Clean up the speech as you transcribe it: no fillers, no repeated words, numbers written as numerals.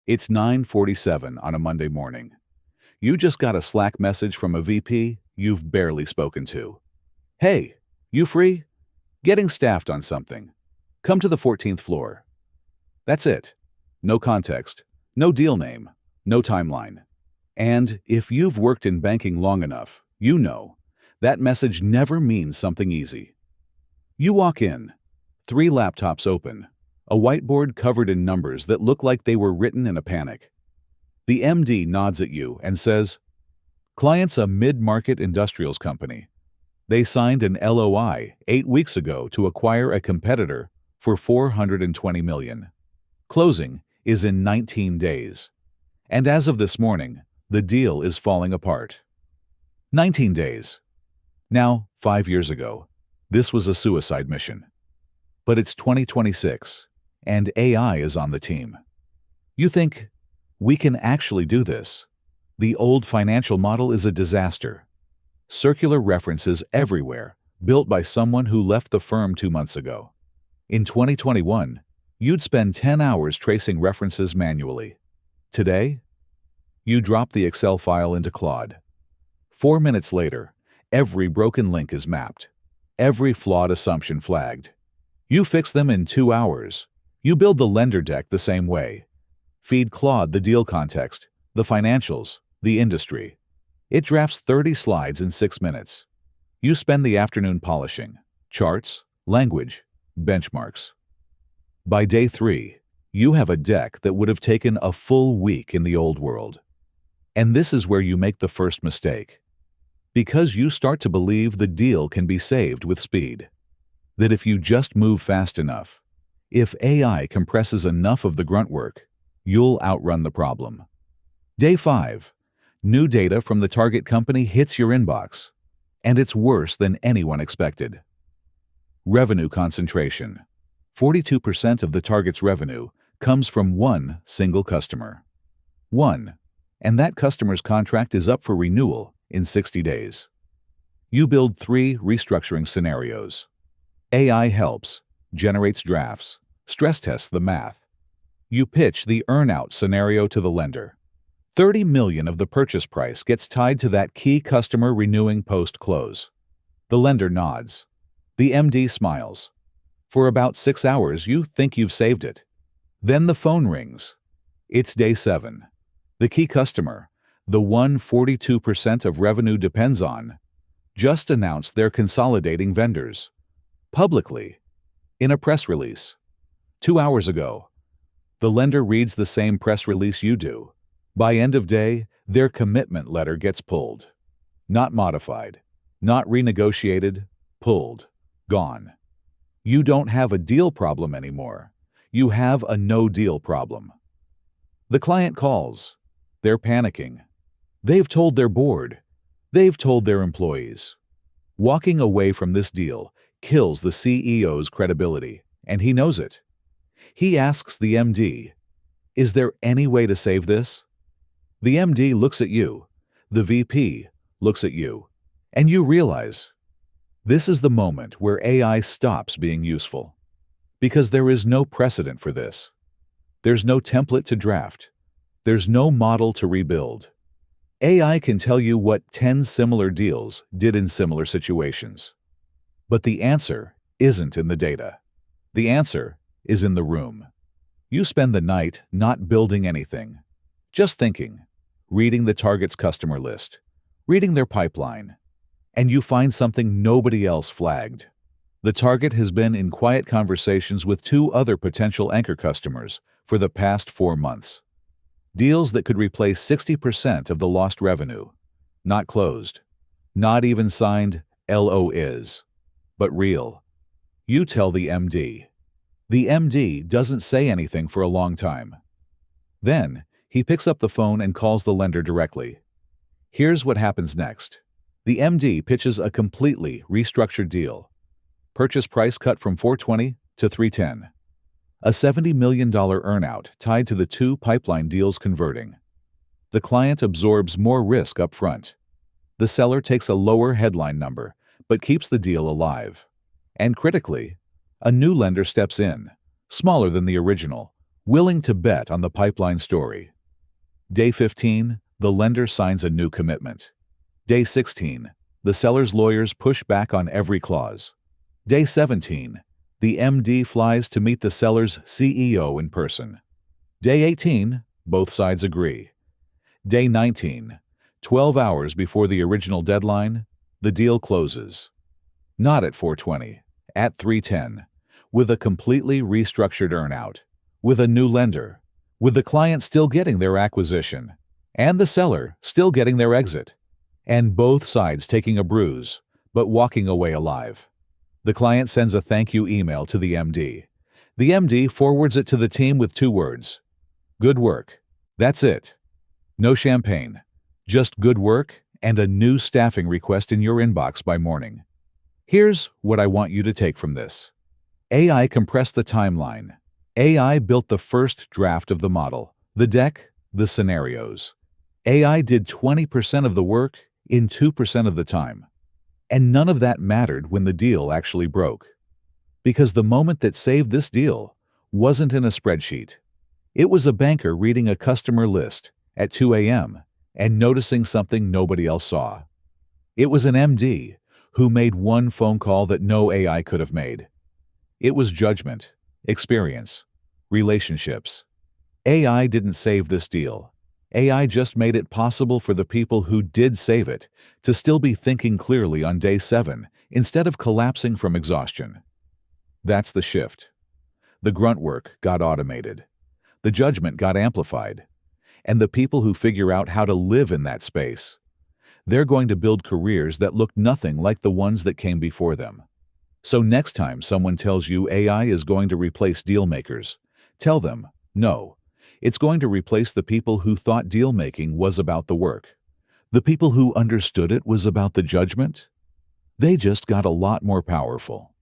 It's 9:47 on a Monday morning. You just got a Slack message from a VP you've barely spoken to. Hey, you free? Getting staffed on something. Come to the 14th floor. That's it. No context, no deal name, no timeline. And if you've worked in banking long enough, you know that message never means something easy. You walk in, 3 laptops open, a whiteboard covered in numbers that look like they were written in a panic. The MD nods at you and says, "Client's a mid-market industrials company. They signed an LOI 8 weeks ago to acquire a competitor for $420 million. Closing is in 19 days. And as of this morning, the deal is falling apart." 19 days. Now, 5 years ago, this was a suicide mission. But it's 2026, and AI is on the team. You think, we can actually do this. The old financial model is a disaster. Circular references everywhere, built by someone who left the firm 2 months ago. In 2021, you'd spend 10 hours tracing references manually. Today, you drop the Excel file into Claude. 4 minutes later, every broken link is mapped, every flawed assumption flagged. You fix them in 2 hours. You build the lender deck the same way. Feed Claude the deal context, the financials, the industry. It drafts 30 slides in 6 minutes. You spend the afternoon polishing charts, language, benchmarks. By day 3, you have a deck that would have taken a full week in the old world. And this is where you make the first mistake. Because you start to believe the deal can be saved with speed. That if you just move fast enough, if AI compresses enough of the grunt work, you'll outrun the problem. Day 5. New data from the target company hits your inbox, and it's worse than anyone expected. Revenue concentration. 42% of the target's revenue comes from one single customer. And that customer's contract is up for renewal in 60 days. You build 3 restructuring scenarios. AI helps, generates drafts, stress tests the math. You pitch the earnout scenario to the lender. $30 million of the purchase price gets tied to that key customer renewing post-close. The lender nods. The MD smiles. For about 6 hours, you think you've saved it. Then the phone rings. It's day 7. The key customer, the one 42% of revenue depends on, just announced they're consolidating vendors. Publicly, in a press release. 2 hours ago. The lender reads the same press release you do. By end of day, their commitment letter gets pulled. Not modified, not renegotiated, pulled, gone. You don't have a deal problem anymore. You have a no-deal problem. The client calls. They're panicking. They've told their board. They've told their employees. Walking away from this deal kills the CEO's credibility, and he knows it. He asks the MD, "Is there any way to save this?" The MD looks at you, the VP looks at you, and you realize this is the moment where AI stops being useful. Because there is no precedent for this. There's no template to draft. There's no model to rebuild. AI can tell you what 10 similar deals did in similar situations. But the answer isn't in the data. The answer is in the room. You spend the night not building anything, just thinking, reading the target's customer list, reading their pipeline, and you find something nobody else flagged. The target has been in quiet conversations with 2 other potential anchor customers for the past 4 months. Deals that could replace 60% of the lost revenue. Not closed. Not even signed LOIs. But real. You tell the MD. The MD doesn't say anything for a long time. Then, he picks up the phone and calls the lender directly. Here's what happens next. The MD pitches a completely restructured deal. Purchase price cut from $420 to $310. A $70 million earnout tied to the 2 pipeline deals converting. The client absorbs more risk up front. The seller takes a lower headline number, but keeps the deal alive. And critically, a new lender steps in, smaller than the original, willing to bet on the pipeline story. Day 15, the lender signs a new commitment. Day 16, the seller's lawyers push back on every clause. Day 17, the MD flies to meet the seller's CEO in person. Day 18, both sides agree. Day 19, 12 hours before the original deadline, the deal closes. Not at 4:20, at 3:10, with a completely restructured earnout, with a new lender, with the client still getting their acquisition, and the seller still getting their exit, and both sides taking a bruise, but walking away alive. The client sends a thank you email to the MD. The MD forwards it to the team with 2 words. Good work. That's it. No champagne. Just good work and a new staffing request in your inbox by morning. Here's what I want you to take from this. AI compressed the timeline. AI built the first draft of the model, the deck, the scenarios. AI did 20% of the work in 2% of the time. And none of that mattered when the deal actually broke. Because the moment that saved this deal wasn't in a spreadsheet. It was a banker reading a customer list at 2 a.m. and noticing something nobody else saw. It was an MD who made one phone call that no AI could have made. It was judgment, experience, relationships. AI didn't save this deal. AI just made it possible for the people who did save it to still be thinking clearly on day 7 instead of collapsing from exhaustion. That's the shift. The grunt work got automated. The judgment got amplified. And the people who figure out how to live in that space, they're going to build careers that look nothing like the ones that came before them. So next time someone tells you AI is going to replace deal makers, tell them, no, it's going to replace the people who thought deal making was about the work. The people who understood it was about the judgment. They just got a lot more powerful.